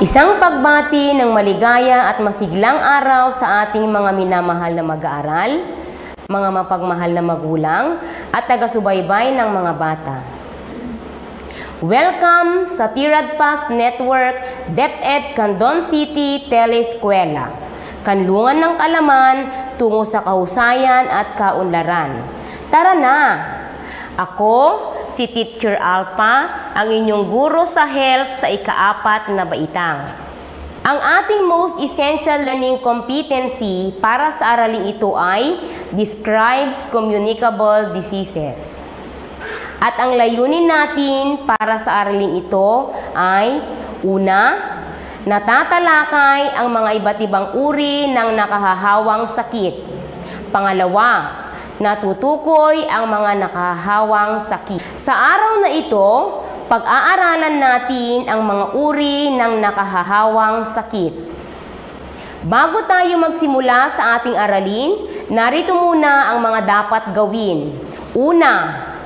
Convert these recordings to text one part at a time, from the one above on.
Isang pagbati ng maligaya at masiglang araw sa ating mga minamahal na mag-aaral, mga mapagmahal na magulang at taga-subaybay ng mga bata. Welcome sa Tiradpas Network DepEd Candon City Teleskwela, kanlungan ng kalaman tungo sa kahusayan at kaunlaran. Tara na! Ako, si Teacher Alpha, ang inyong guro sa health sa ika-4 na baitang. Ang ating most essential learning competency para sa araling ito ay describes communicable diseases. At ang layunin natin para sa araling ito ay una, natatalakay ang mga iba't ibang uri ng nakahahawang sakit. Pangalawa, natutukoy ang mga nakahawang sakit. Sa araw na ito, pag-aaralan natin ang mga uri ng nakahahawang sakit. Bago tayo magsimula sa ating aralin, narito muna ang mga dapat gawin. Una,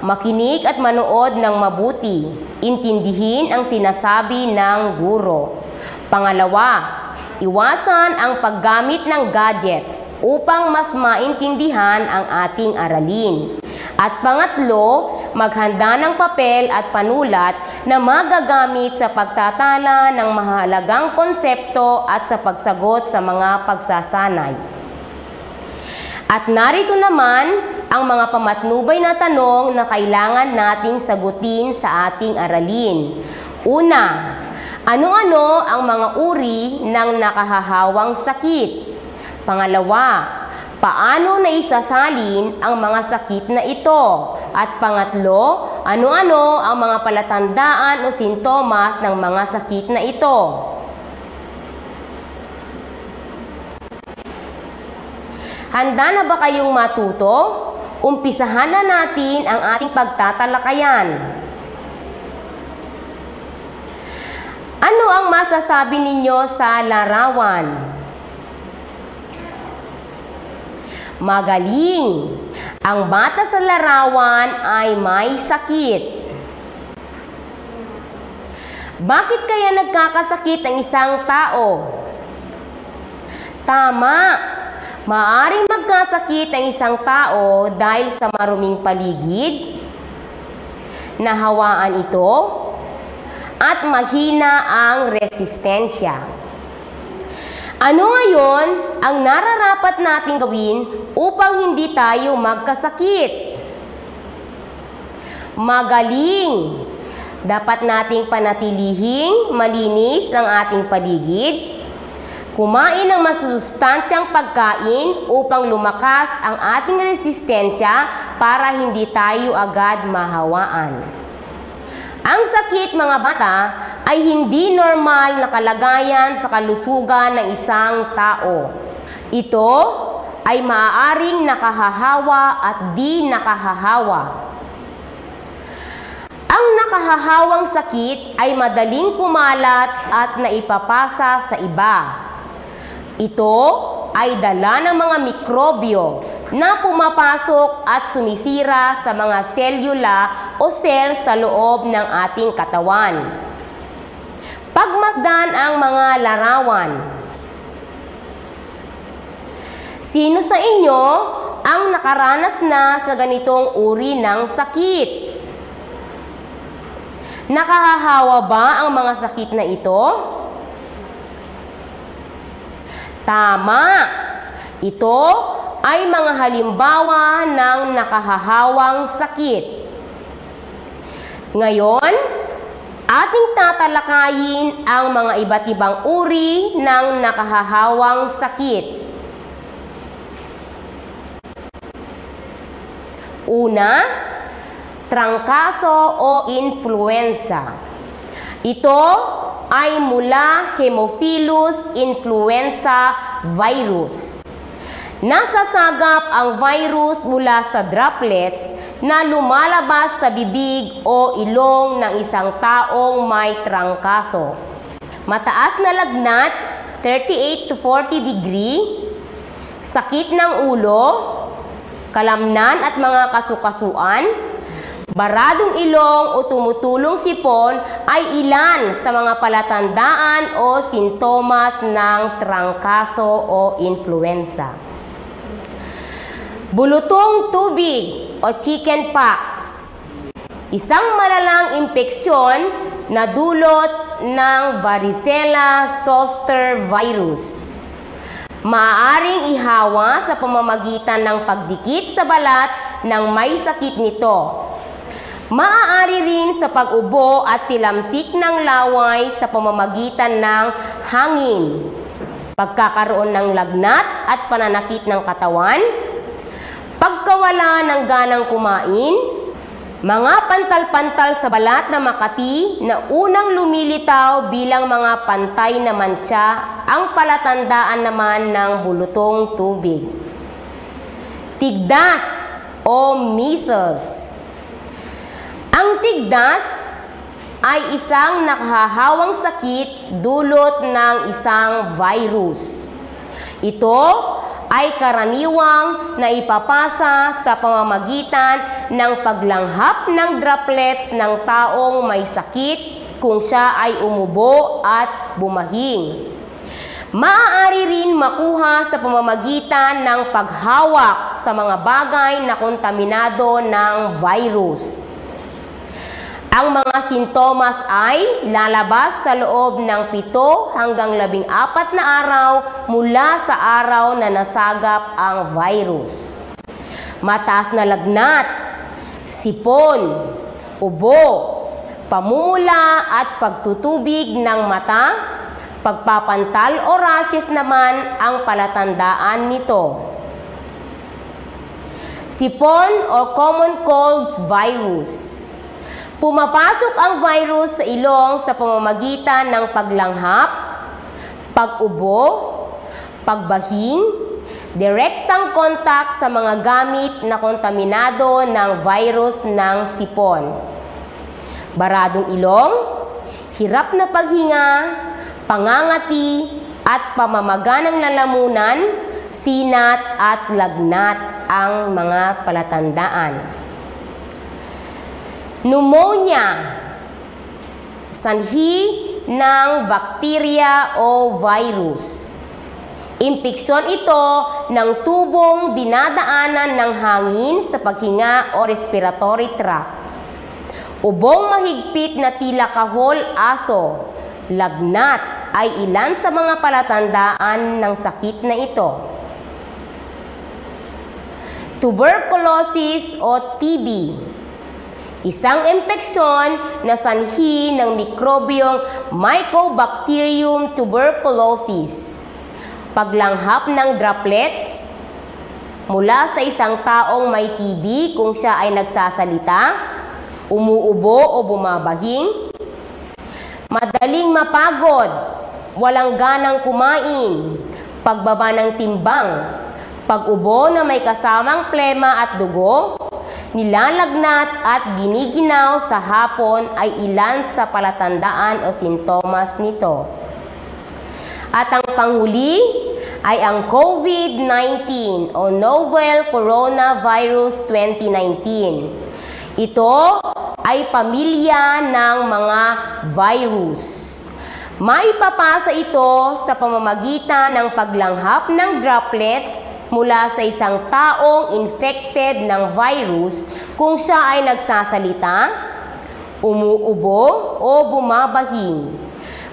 makinig at manood ng mabuti. Intindihin ang sinasabi ng guro. Pangalawa, iwasan ang paggamit ng gadgets upang mas maintindihan ang ating aralin. At pangatlo, maghanda ng papel at panulat na magagamit sa pagtatala ng mahalagang konsepto at sa pagsagot sa mga pagsasanay. At narito naman ang mga pamatnubay na tanong na kailangan nating sagutin sa ating aralin. Una, ano-ano ang mga uri ng nakahahawang sakit? Pangalawa, paano naisasalin ang mga sakit na ito? At pangatlo, ano-ano ang mga palatandaan o sintomas ng mga sakit na ito? Handa na ba kayong matuto? Umpisahan na natin ang ating pagtatalakayan. Ano ang masasabi ninyo sa larawan? Magaling! Ang bata sa larawan ay may sakit. Bakit kaya nagkakasakit ang isang tao? Tama! Maaaring magkasakit ang isang tao dahil sa maruming paligid, nahawaan ito, at mahina ang resistensya. Ano ngayon ang nararapat nating gawin upang hindi tayo magkasakit? Magaling! Dapat nating panatilihing malinis ang ating paligid, kumain ng masusustansyang pagkain upang lumakas ang ating resistensya para hindi tayo agad mahawaan. Ang sakit, mga bata, ay hindi normal na kalagayan sa kalusugan ng isang tao. Ito ay maaaring nakahahawa at di nakahahawa. Ang nakahahawang sakit ay madaling kumalat at naipapasa sa iba. Ito ay dala ng mga mikrobyo na pumapasok at sumisira sa mga selula o cells sa loob ng ating katawan. Pagmasdan ang mga larawan. Sino sa inyo ang nakaranas na sa ganitong uri ng sakit? Nakahahawa ba ang mga sakit na ito? Tama! Ito ay mga halimbawa ng nakahahawang sakit. Ngayon, ating tatalakayin ang mga iba't ibang uri ng nakahahawang sakit. Una, trangkaso o influenza. Ito ay mula Haemophilus influenza virus. Nasasagap ang virus mula sa droplets na lumalabas sa bibig o ilong ng isang taong may trangkaso. Mataas na lagnat, 38 to 40 degree, sakit ng ulo, kalamnan at mga kasukasuan, Baradong ilong o tumutulong sipon ay ilan sa mga palatandaan o sintomas ng trangkaso o influenza. Bulutong tubig o chickenpox, isang malalang impeksyon na dulot ng varicella zoster virus. Maaaring ihawa sa pamamagitan ng pagdikit sa balat ng may sakit nito. Maaari rin sa pag-ubo at tilamsik ng laway sa pamamagitan ng hangin, pagkakaroon ng lagnat at pananakit ng katawan, pagkawala ng ganang kumain, mga pantal-pantal sa balat na makati na unang lumilitaw bilang mga pantay na mantsa ang palatandaan naman ng bulutong tubig. Tigdas o measles. Ang tigdas ay isang nakahahawang sakit dulot ng isang virus. Ito ay karaniwang naipapasa sa pamamagitan ng paglanghap ng droplets ng taong may sakit kung siya ay umubo at bumahing. Maaari rin makuha sa pamamagitan ng paghawak sa mga bagay na kontaminado ng virus. Ang mga sintomas ay lalabas sa loob ng 7 hanggang 14 na araw mula sa araw na nasagap ang virus. Mataas na lagnat, sipon, ubo, pamumula at pagtutubig ng mata, pagpapantal o rashes naman ang palatandaan nito. Sipon o common cold virus. Pumapasok ang virus sa ilong sa pamamagitan ng paglanghap, pag-ubo, pagbahing, direktang kontak sa mga gamit na kontaminado ng virus ng sipon. Baradong ilong, hirap na paghinga, pangangati at pamamaga ng lalamunan, sinat at lagnat ang mga palatandaan. Pneumonia, sanhi ng bakterya o virus. Impeksyon ito ng tubong dinadaanan ng hangin sa paghinga o respiratory tract. Ubong mahigpit na tila kahol aso, lagnat ay ilan sa mga palatandaan ng sakit na ito. Tuberculosis o TB. Isang impeksyon na sanhi ng mikrobyong Mycobacterium tuberculosis. Paglanghap ng droplets mula sa isang taong may TB kung siya ay nagsasalita, umuubo o bumabahing, madaling mapagod, walang ganang kumain, pagbaba ng timbang, pag-ubo na may kasamang plema at dugo, nilalagnat at giniginaw sa hapon ay ilan sa palatandaan o sintomas nito. At ang panghuli ay ang COVID-19 o Novel Coronavirus 2019. Ito ay pamilya ng mga virus. Maipapasa ito sa pamamagitan ng paglanghap ng droplets mula sa isang taong infected ng virus kung siya ay nagsasalita, umuubo o bumabahing.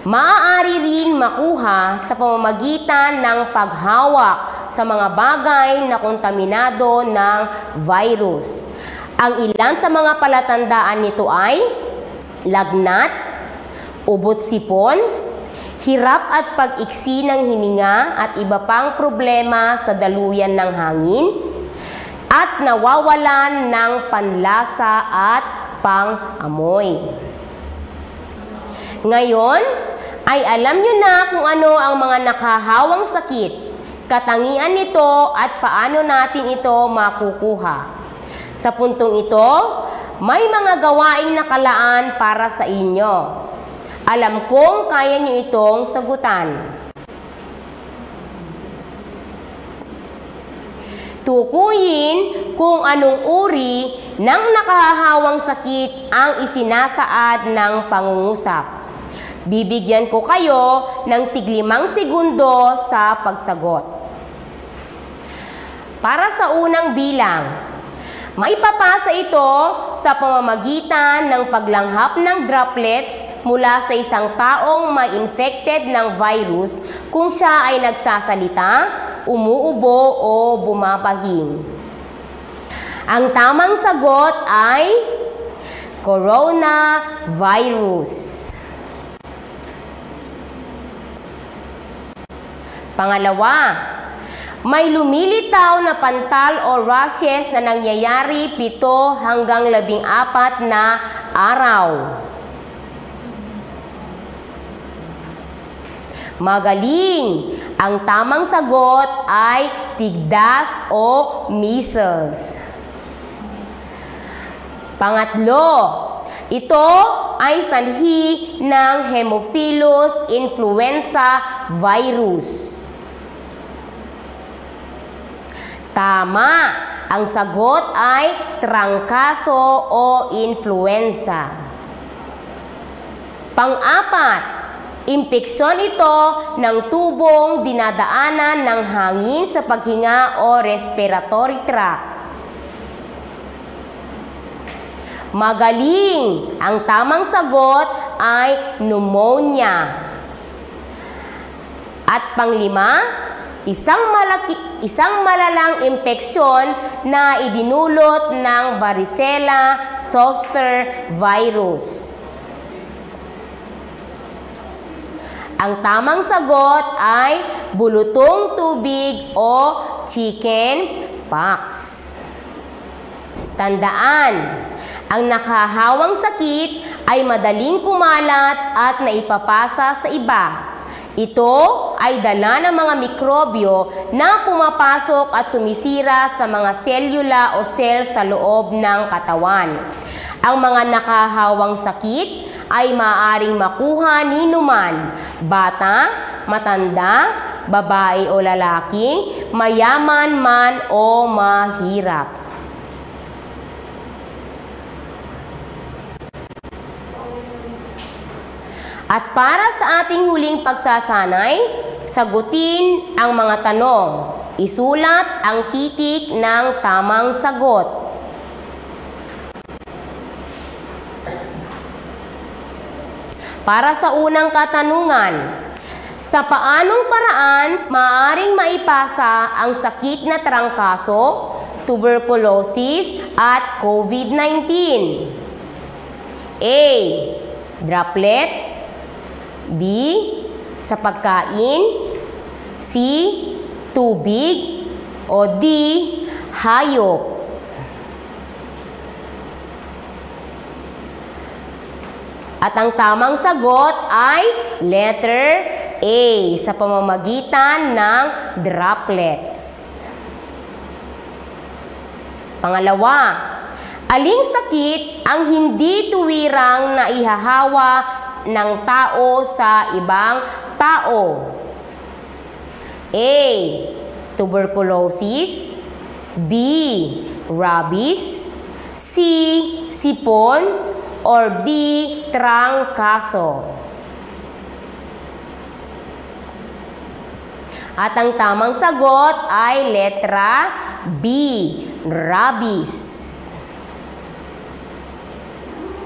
Maaari rin makuha sa pamamagitan ng paghawak sa mga bagay na kontaminado ng virus. Ang ilan sa mga palatandaan nito ay lagnat, ubot sipon, hirap at pag-iksi ng hininga at iba pang problema sa daluyan ng hangin, at nawawalan ng panlasa at pang-amoy. Ngayon, ay alam nyo na kung ano ang mga nakahawang sakit, katangian nito at paano natin ito makukuha. Sa puntong ito, may mga gawaing nakalaan para sa inyo. Alam kong kaya nyo itong sagutan. Tukuyin kung anong uri ng nakahahawang sakit ang isinasaad ng pangungusap. Bibigyan ko kayo ng tig-5 segundo sa pagsagot. Para sa unang bilang, maipapasa ito sa pamamagitan ng paglanghap ng droplets mula sa isang taong may infected ng virus kung siya ay nagsasalita, umuubo o bumabahing. Ang tamang sagot ay coronavirus. Pangalawa, may lumilitaw na pantal o rashes na nangyayari 7 hanggang 14 na araw. Magaling! Ang tamang sagot ay tigdas o measles. Pangatlo, ito ay sanhi ng Haemophilus influenza virus. Tama! Ang sagot ay trangkaso o influenza. Pang-apat, impeksyon ito ng tubong dinadaanan ng hangin sa paghinga o respiratory tract. Magaling! Ang tamang sagot ay pneumonia. At panglima, isang malalang impeksyon na idinulot ng varicella zoster virus. Ang tamang sagot ay bulutong tubig o chicken pox. Tandaan, ang nakahawang sakit ay madaling kumalat at naipapasa sa iba. Ito ay dala ng mga mikrobyo na pumapasok at sumisira sa mga selula o cells sa loob ng katawan. Ang mga nakahawang sakit ay maaaring makuha ni numan, bata, matanda, babae o lalaki, mayaman man o mahirap. At para sa ating huling pagsasanay, sagutin ang mga tanong. Isulat ang titik ng tamang sagot. Para sa unang katanungan, sa paanong paraan maaaring maipasa ang sakit na trangkaso, tuberculosis at COVID-19? A. Droplets. B. Sa pagkain. C. Tubig. O D. Hayop. At ang tamang sagot ay letter A, sa pamamagitan ng droplets. Pangalawa, aling sakit ang hindi tuwirang naihahawa ng tao sa ibang tao? A. Tuberculosis. B. Rabies. C. Sipon. Or D. Trangkaso. At ang tamang sagot ay letra B. Rabies.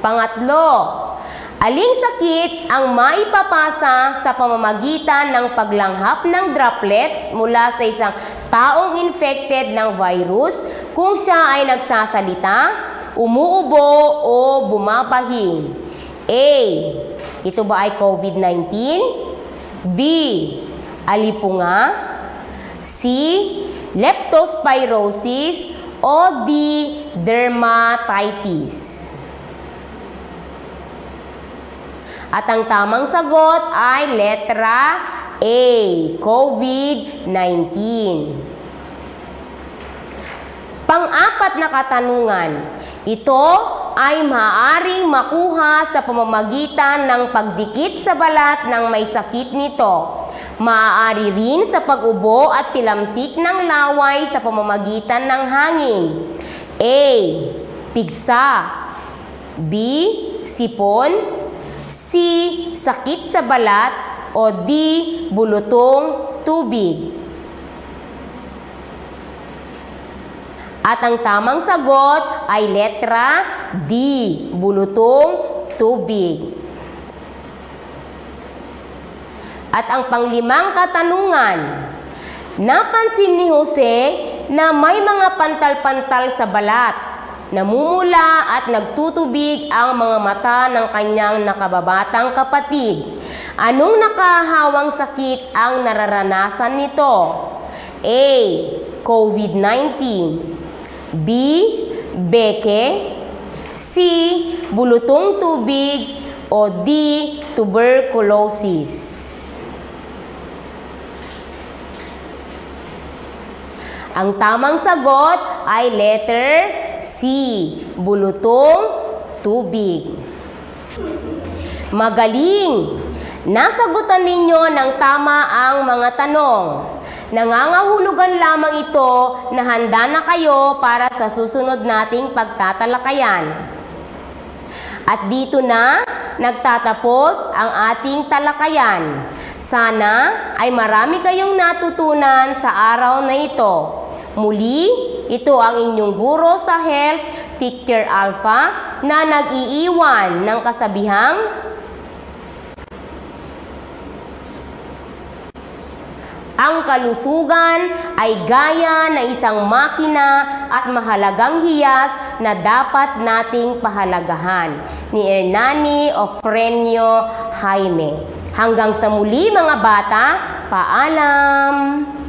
Pangatlo, aling sakit ang maipapasa sa pamamagitan ng paglanghap ng droplets mula sa isang taong infected ng virus kung siya ay nagsasalita, umuubo o bumabahing? A. Ito ba ay COVID-19? B. Alipunga. C. Leptospirosis. O D. Dermatitis. At ang tamang sagot ay letra A. COVID-19. Pang-apat na katanungan, ito ay maaaring makuha sa pamamagitan ng pagdikit sa balat ng may sakit nito. Maaari rin sa pag-ubo at tilamsik ng laway sa pamamagitan ng hangin. A. pigsa. B. Sipon. C. Sakit sa balat. O D. Bulutong tubig. At ang tamang sagot ay letra D. Bulutong tubig. At ang panglimang katanungan, napansin ni Jose na may mga pantal-pantal sa balat, namumula at nagtutubig ang mga mata ng kanyang nakababatang kapatid. Anong nakahawang sakit ang nararanasan nito? A. COVID-19. B. Beke. C. Bulutong tubig. O D. Tuberculosis. Ang tamang sagot ay letter C. Bulutong tubig. Magaling! Nasagutan ninyo ng tama ang mga tanong. Nangangahulugan lamang ito na handa na kayo para sa susunod nating pagtatalakayan. At dito na nagtatapos ang ating talakayan. Sana ay marami kayong natutunan sa araw na ito. Muli, ito ang inyong guro sa health, Teacher Alpha, na nag-iiwan ng kasabihang ang kalusugan ay gaya na isang makina at mahalagang hiyas na dapat nating pahalagahan. Ni Hernani Ofrenio Jaime. Hanggang sa muli mga bata, paalam!